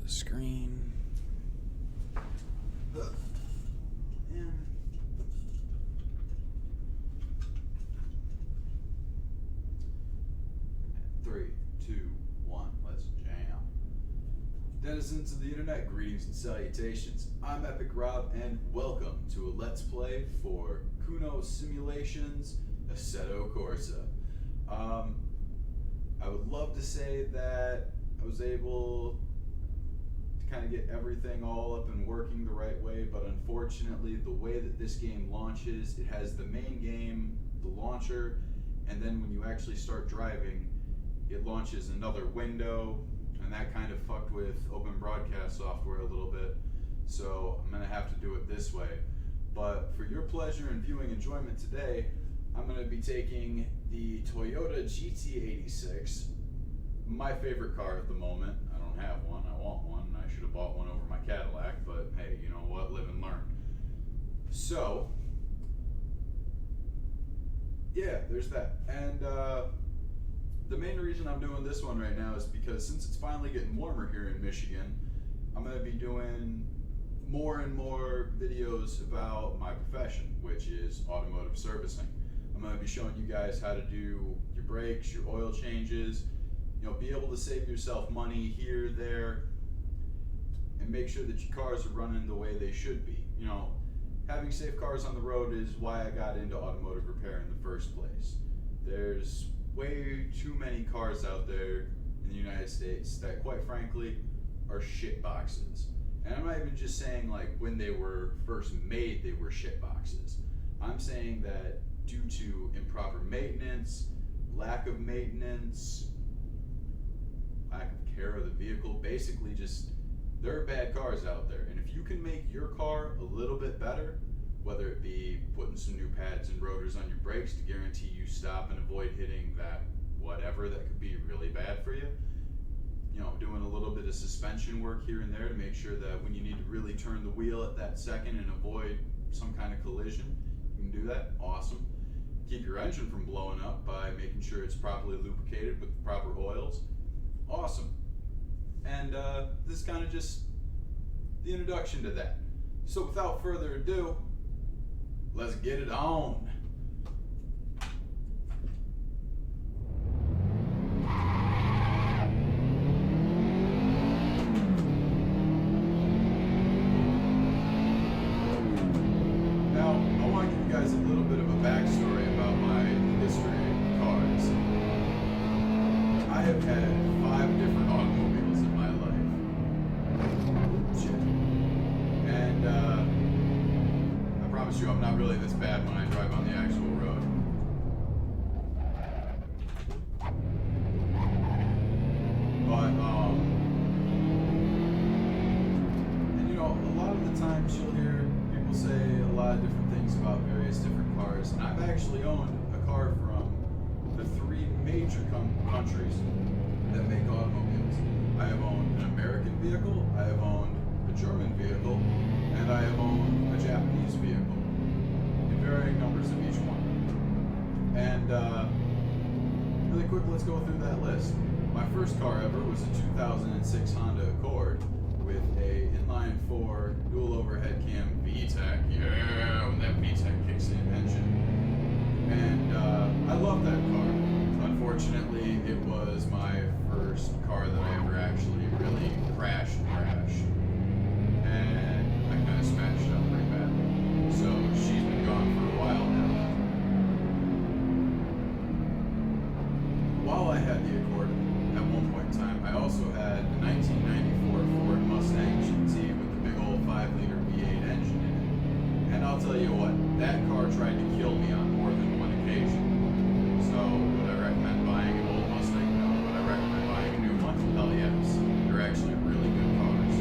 the screen. And 3, 2, 1, let's jam. Denizens of the internet, greetings and salutations. I'm EpicRob and welcome to a Let's Play for Kuno Simulations Assetto Corsa. I would love to say that I was able to kind of get everything all up and working the right way, but unfortunately the way that this game launches, it has the main game, the launcher, and then when you actually start driving, it launches another window, and that kind of fucked with open broadcast software a little bit, so I'm gonna have to do it this way. But for your pleasure and viewing enjoyment today, I'm gonna be taking the Toyota GT86, my favorite car at the moment. I don't have one, I want one. I should have bought one over my Cadillac, but hey, you know what, live and learn. So, yeah, there's that. And the main reason I'm doing this one right now is because since it's finally getting warmer here in Michigan, I'm gonna be doing more and more videos about my profession, which is automotive servicing. I'm going to be showing you guys how to do your brakes, your oil changes, you know, be able to save yourself money here, there, and make sure that your cars are running the way they should be. You know, having safe cars on the road is why I got into automotive repair in the first place. There's way too many cars out there in the United States that, quite frankly, are shit boxes. And I'm not even just saying like when they were first made they were shit boxes. I'm saying that due to improper maintenance, lack of maintenance, lack of care of the vehicle, basically just there are bad cars out there. And if you can make your car a little bit better, whether it be putting some new pads and rotors on your brakes to guarantee you stop and avoid hitting that whatever that could be really bad for you, you know, doing a little bit of suspension work here and there to make sure that when you need to really turn the wheel at that second and avoid some kind of collision, you can do that, awesome. Keep your engine from blowing up by making sure it's properly lubricated with the proper oils, awesome. And this is kind of just the introduction to that. So without further ado, let's get it on. I'm not really this bad when I drive on the actual road. But, and you know, a lot of the times you'll hear people say a lot of different things about various different cars, and I've actually owned a car from the 3 major countries that make automobiles. I have owned an American vehicle, I have owned a German vehicle, and I have owned a Japanese vehicle. Varying numbers of each one. And really quick, let's go through that list. My first car ever was a 2006 Honda Accord with a inline-4 dual overhead cam VTEC. Yeah, when that VTEC kicks in engine. And I love that car. Unfortunately, it was my first car that I ever actually really crashed. And I kind of smashed it up pretty badly. So she's been gone for a while now. While I had the Accord, at one point in time, I also had a 1994 Ford Mustang GT with the big old 5-liter V8 engine in it. And I'll tell you what, that car tried to kill me on more than one occasion. So would I recommend buying an old Mustang? No. Would I recommend buying a new one? Hell yes. They're actually really good cars.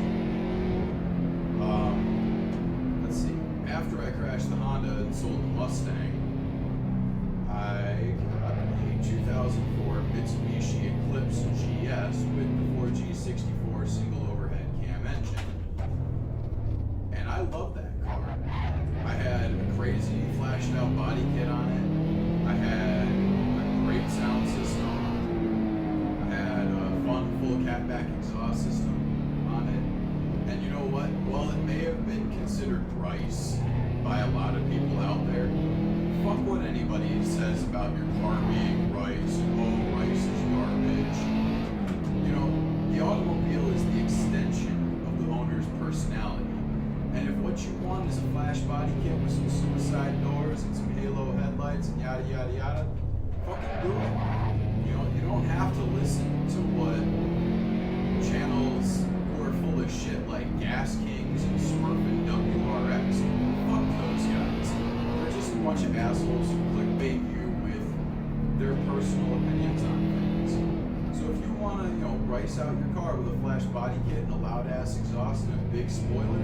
Let's see. After I crashed the Honda and sold the Mustang, I got a 2004 Mitsubishi Eclipse GS with the 4G64 single overhead cam engine. And I love that car. I had a crazy flashed out body kit on it. I had a great sound system. I had a fun full catback exhaust system on it. And you know what? While it may have been considered rice by a lot of people out there, fuck what anybody says about your car being rice and oh, rice is garbage. You know, the automobile is the extension of the owner's personality. And if what you want is a flash body kit with some suicide doors and some halo headlights and yada yada yada, fucking do it. You know, you don't have to listen to what channels who are full of shit like Gas Kings and Smurf and WRX. Fuck those guys. They're just a bunch of assholes who clickbait you with their personal opinions on things. So if you want to, you know, rice out your car with a flash body kit and a loud ass exhaust and a big spoiler,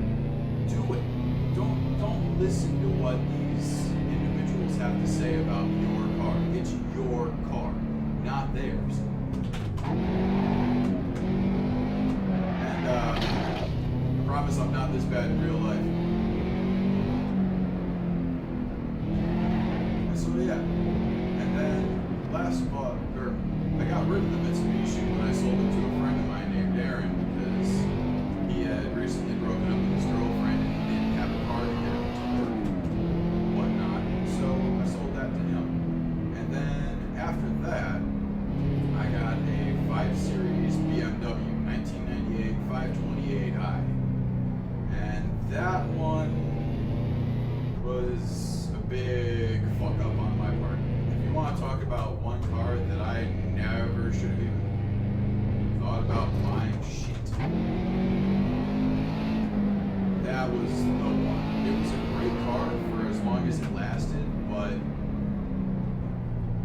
do it. Don't listen to what these individuals have to say about your car. It's your car, not theirs. And I promise I'm not this bad in real life. So yeah, and then last fall, I got rid of the Mitsubishi when I sold it to a friend of mine named Darren because he had recently broken up with his girlfriend and he didn't have a car to get him to work and whatnot. So I sold that to him. And then after that, I got a 5 Series BMW 1998 528i. And that one was a big fuck up on my part. If you want to talk about one car that I never should have even thought about buying, shit. That was the one. It was a great car for as long as it lasted, but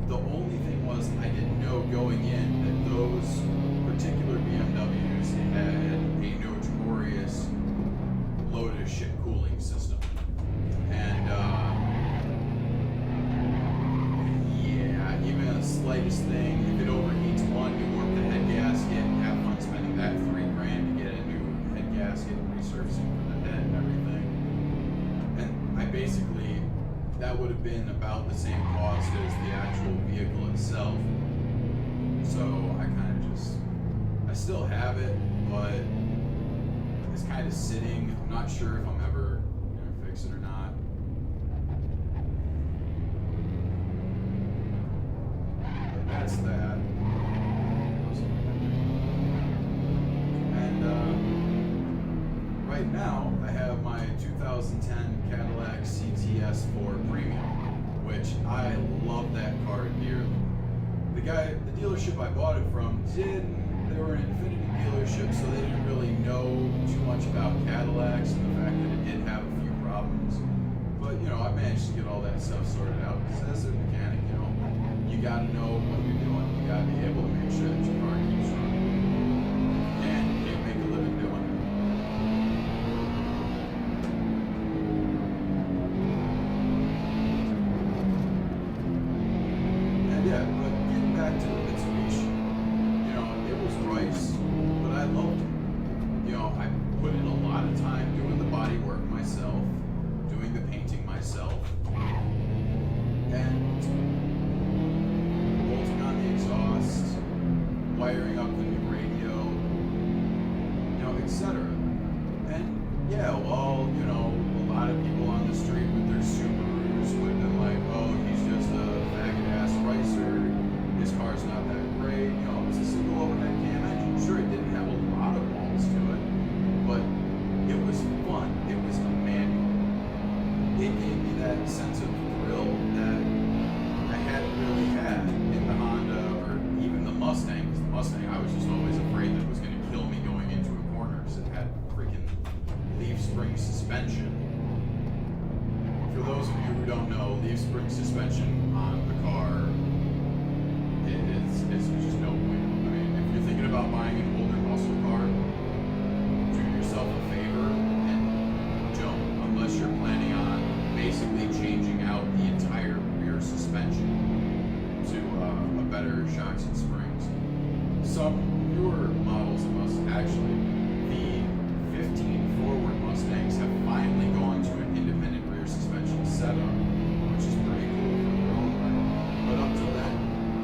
the only thing was I didn't know going in that those particular BMWs had a notorious load of shit cooling system. And yeah, even the slightest thing, if it overheats one, you warp the head gasket and have fun spending that $3,000 to get a new head gasket, resurfacing for the head and everything. And I basically, that would have been about the same cost as the actual vehicle itself. So I kind of just, I still have it, but it's kind of sitting. I'm not sure if I'm ever gonna fix it or not. But that's that. And right now I have my 2010 Cadillac CTS4 Premium, which I love that car dearly. The dealership I bought it from they were an Infiniti dealership, so they didn't really know too much about Cadillacs and the fact that it did have a few problems. But, you know, I managed to get all that stuff sorted out. Because as a mechanic, you know, you gotta know what you're doing. You gotta be able to make sure that your car keeps running. And you can't make a living doing it. And yeah, but getting back to the Mitsubishi, you know, it was rice, but I loved it. You know, I put in a lot of time doing the body work myself, doing the painting myself, and bolting on the exhaust, wiring up the new radio, you know, etc. And yeah, well, you know, a lot of people on the street with their Subarus would have been like, oh, he's just a faggot ass ricer, his car's not that great, you know, it was a single overhead cam engine. Sure, it didn't have a lot of balls to it, but it was fun. It was a manual. It gave me that sense of thrill that I hadn't really had in the Honda or even the Mustang. Because the Mustang, I was just always afraid that it was going to kill me going into a corner because it had freaking leaf spring suspension. For those of you who don't know, leaf spring suspension on the car it's just no point. I mean, if you're thinking about buying an older muscle car, do yourself a favor and don't, unless you're planning on basically changing out the entire rear suspension to a better shocks and springs. Some newer models of Mustang, actually, the 15 forward Mustangs have finally gone to an independent rear suspension setup, which is pretty cool for their own right. But up till then,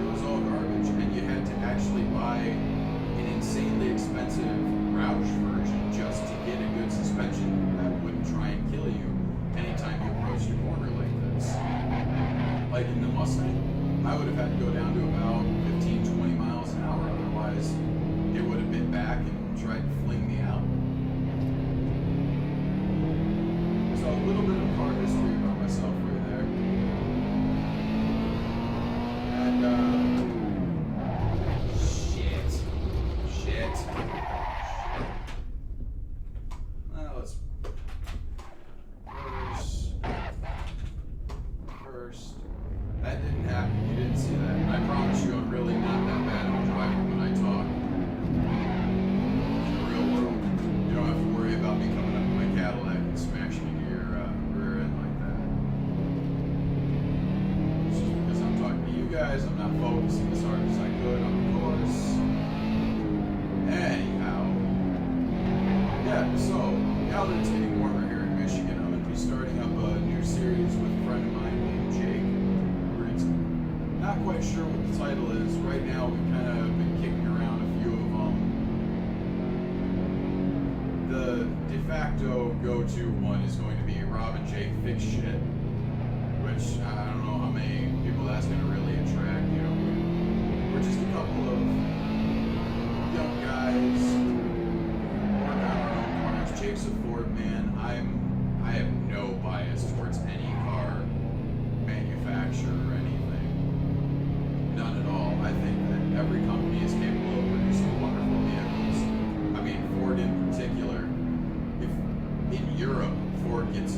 it was all garbage, and you had to actually buy an insanely expensive Roush version just to get it and tried to fling me out. So a little bit of car history about myself right there. And shit. Well, let's first. That didn't happen. You didn't see that. And I promise you, I'm really not that bad of a driver when I talk. In the real world, you don't have to worry about me coming up with my Cadillac and smashing into your rear end like that. It's just because I'm talking to you guys, I'm not focusing as hard as I could on the course. Anyhow, yeah. So now that it's getting warmer here in Michigan, I'm going to be starting up a new series with a friend of mine named Jake. Not quite sure what the title is. Right now we've kind of been kicking around a few of them. The de facto go-to one is going to be Rob and Jake Fix Shit, which I don't know how many people that's going to really attract. You know, we're just a couple of young guys working on our own cars. Jake's a Ford man. I have no bias towards any car manufacturer or anything. None at all. I think that every company is capable of producing wonderful vehicles. I mean, Ford in particular. If in Europe, Ford gets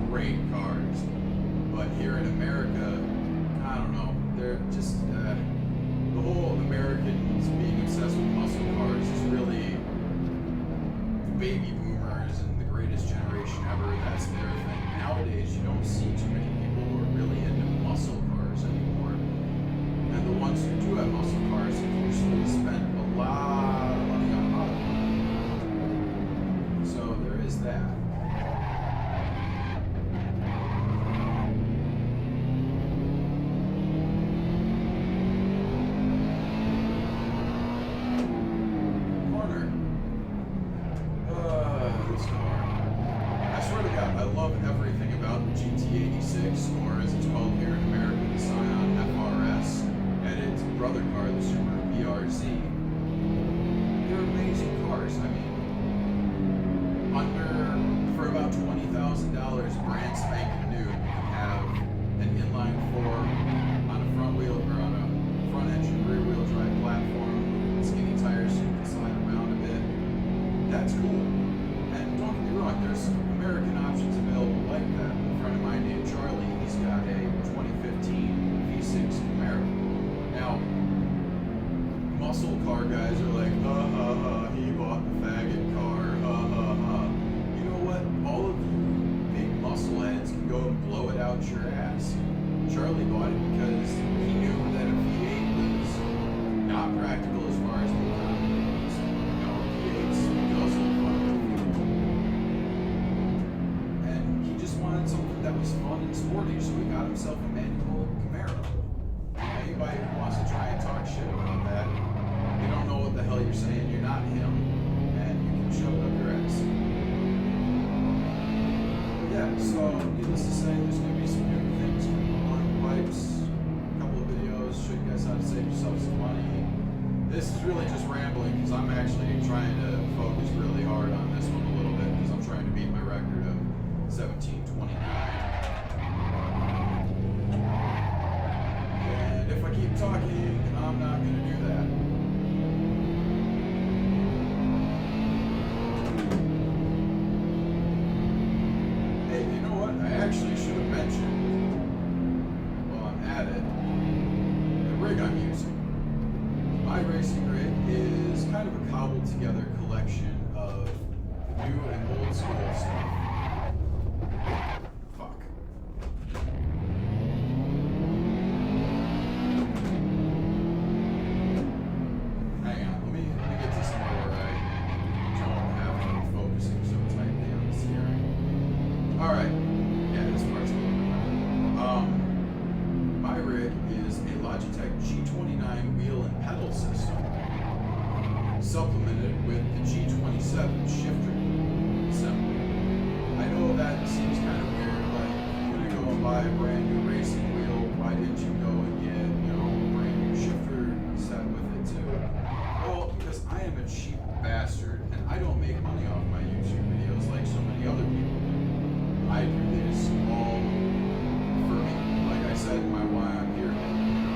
great cars, but here in America, I don't know. They're just the whole Americans being obsessed with muscle cars is really the baby boomers and the greatest generation ever. That's their thing. Nowadays, you don't see too many people who are really into muscle cars anymore. And the ones who do have muscle cars have usually spent a lot of money on them. So there is that. Corner. This car. I swear to God, I love everything about the GT86, or as it's called here in America, the Scion FRS. And its brother car, the Super BRZ. They're amazing cars. I mean, for about $20,000, brand spanking new, you can have an inline four on a front wheel or on a front engine rear wheel drive platform with skinny tires so you can slide around a bit. That's cool. And don't get me wrong, there's American options available like that. A friend of mine named Charlie, he's got a 2015 V6 Camaro. Now, muscle car guys are like, he bought the faggot car, You know what? All of you big muscle heads can go and blow it out your ass. Charlie bought it because he knew that a V8 was not practical as far as the economy goes. You know, V8s guzzle fucking fuel. And he just wanted something that was fun and sporty, so he got himself a manual Camaro. Anybody who wants to try and talk shit about that, you don't know what the hell you're saying, you're not him, and you can shove it up your ass. But yeah, so needless to say, there's going to be some new things on pipes, a couple of videos, show you guys how to save yourself some money. This is really just rambling because I'm actually trying to focus really hard on this one a little bit because I'm trying to beat my record of 1729. If I keep talking, I'm not going to do that. Hey, you know what? I actually should have mentioned, while I'm at it, the rig I'm using. My racing rig is kind of a cobbled together collection of new and old school stuff. Fuck. Supplemented with the G87 shifter assembly. I know that seems kind of weird, like you're gonna go and buy a brand new racing wheel, why didn't you go and get, a brand new shifter set with it too? Well, because I am a cheap bastard, and I don't make money off my YouTube videos like so many other people do. I do this all for me. Like I said in my why I'm here video,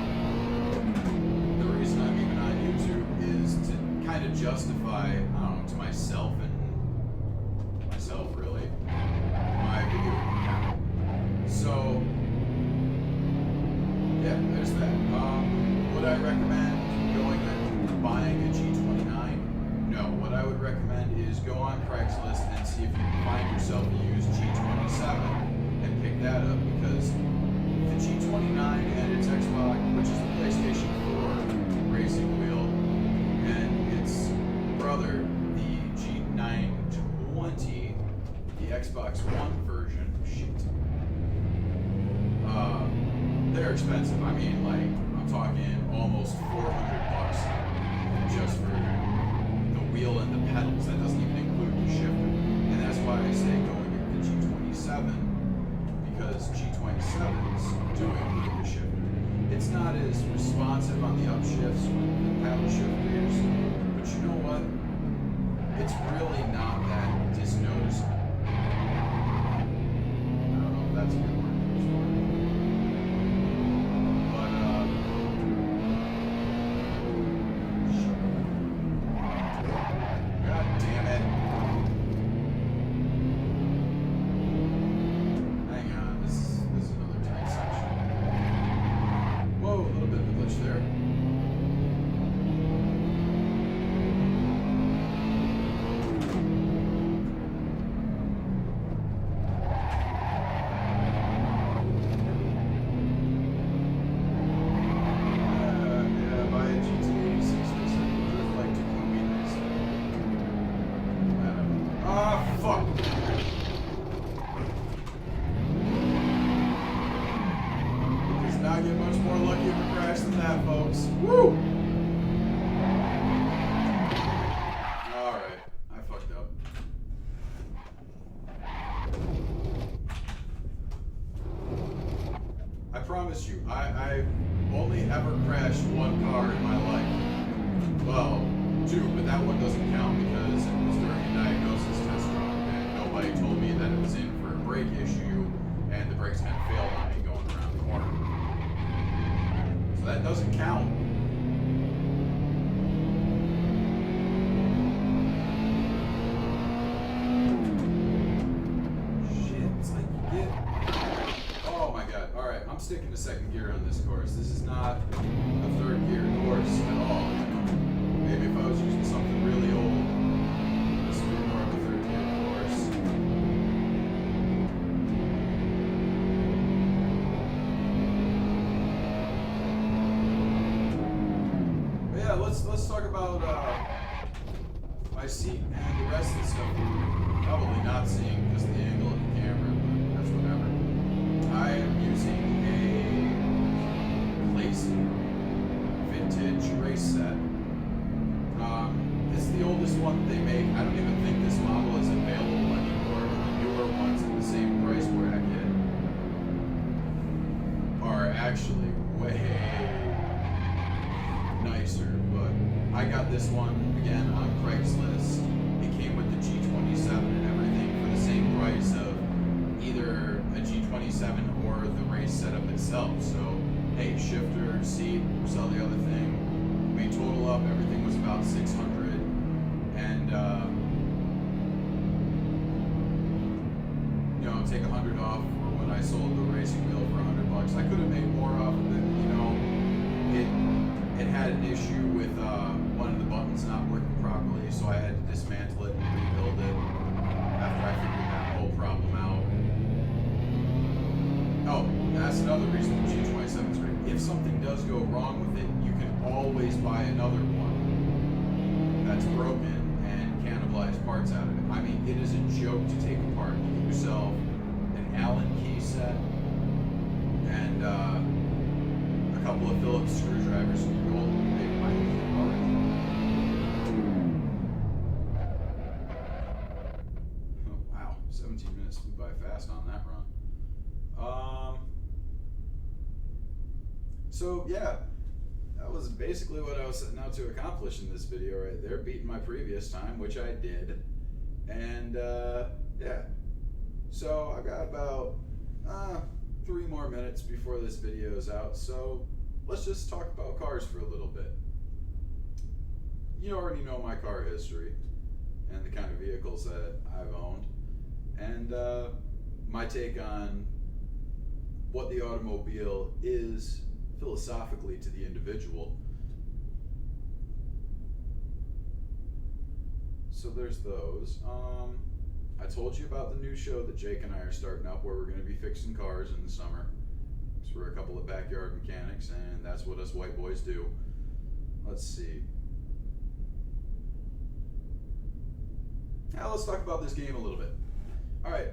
the reason I'm even on YouTube is to kind of justify, I don't know, to myself really, my video account. So, yeah, there's that. Would I recommend going and buying a G29? No. What I would recommend is go on Craigslist and see if you can find yourself a used G27 and pick that up, because the G29 and its Xbox, which is the PlayStation 4 racing wheel, and its brother, the G920, the Xbox One version, they're expensive. I mean, like, I'm talking almost $400 just for the wheel and the pedals. That doesn't even include the shifter. And that's why I say go and get the G27, because G27s do include the shifter. It's not as responsive on the upshifts with the paddle shifters, but you know what? It's really not that disnoticeable. I don't know if that's a good word. Get much more lucky of a crash than that, folks. Woo! Alright, I fucked up. I promise you, I've only ever crashed one car in my life. Well, two, but that one doesn't count because it was during a diagnosis test run and nobody told me that it was in for a brake issue and the brakes had failed on me going around the corner. So that doesn't count. Shit, it's like you get... Oh my god. Alright, I'm sticking to second gear on this course. This is not a third gear course at all. You know? Maybe if I was using something really old, this would be more of a third gear course. Let's talk about my seat and the rest of the stuff you're probably not seeing because of the angle of the camera, but that's whatever. I am using a Lacey vintage race set. It's the oldest one they make. I don't even think this model is available anymore. The newer ones in the same price bracket are actually way nicer, but I got this one again on Craigslist. It came with the G27 and everything for the same price of either a G27 or the race setup itself. So, hey, shifter, seat, sell the other thing. We total up, everything was about $600, and you know, take $100 off for when I sold the racing wheel for $100. I could have made more off of it, you know. It had an issue with one of the buttons not working properly, so I had to dismantle it and rebuild it after I figured that whole problem out. Oh, that's another reason the G27 is great. If something does go wrong with it, you can always buy another one that's broken and cannibalize parts out of it. I mean, it is a joke to take apart. You get yourself an Allen key set and a couple of Phillips screwdrivers and you're golden. Oh, wow, 17 minutes flew by fast on that run. So yeah, that was basically what I was setting out to accomplish in this video right there, beating my previous time, which I did. And yeah, so I've got about 3 more minutes before this video is out, so let's just talk about cars for a little bit. You already know my car history and the kind of vehicles that I've owned, and my take on what the automobile is philosophically to the individual. So there's those. I told you about the new show that Jake and I are starting up, where we're going to be fixing cars in the summer. So we're a couple of backyard mechanics, and that's what us white boys do. Let's see. Now let's talk about this game a little bit. All right,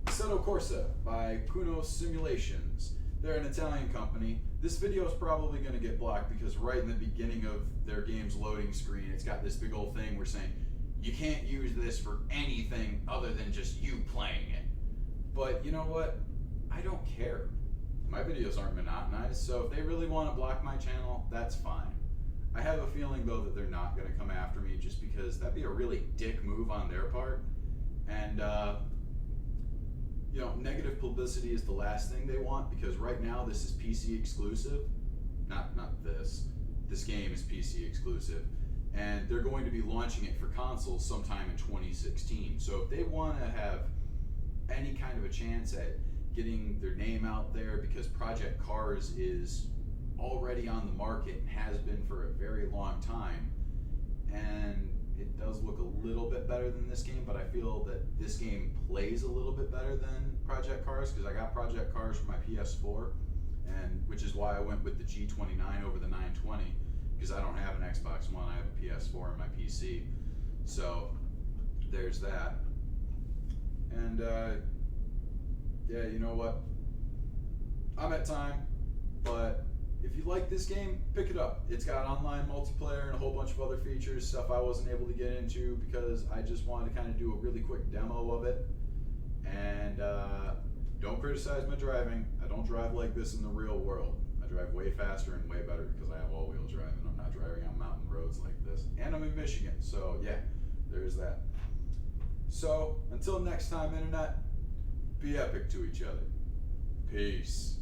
Assetto Corsa by Kuno Simulations. They're an Italian company. This video is probably going to get blocked because right in the beginning of their game's loading screen, it's got this big old thing we're saying, you can't use this for anything other than just you playing it. But you know what? I don't care. My videos aren't monotonized, so if they really want to block my channel, that's fine. I have a feeling though that they're not going to come after me, just because that'd be a really dick move on their part. And you know, negative publicity is the last thing they want, because right now this is PC exclusive. Not this. This game is PC exclusive. And they're going to be launching it for consoles sometime in 2016. So if they want to have any kind of a chance at getting their name out there, because Project Cars is already on the market and has been for a very long time, and it does look a little bit better than this game, but I feel that this game plays a little bit better than Project Cars, because I got Project Cars for my PS4, and which is why I went with the G29 over the 920, because I don't have an Xbox One, I have a PS4 and my PC. So there's that. And yeah, you know what? I'm at time, but if you like this game, pick it up. It's got online multiplayer and a whole bunch of other features, stuff I wasn't able to get into because I just wanted to kind of do a really quick demo of it. And don't criticize my driving. I don't drive like this in the real world. I drive way faster and way better because I have all-wheel drive and I'm not driving on mountain roads like this. And I'm in Michigan, so yeah, there's that. So until next time, Internet, be epic to each other. Peace.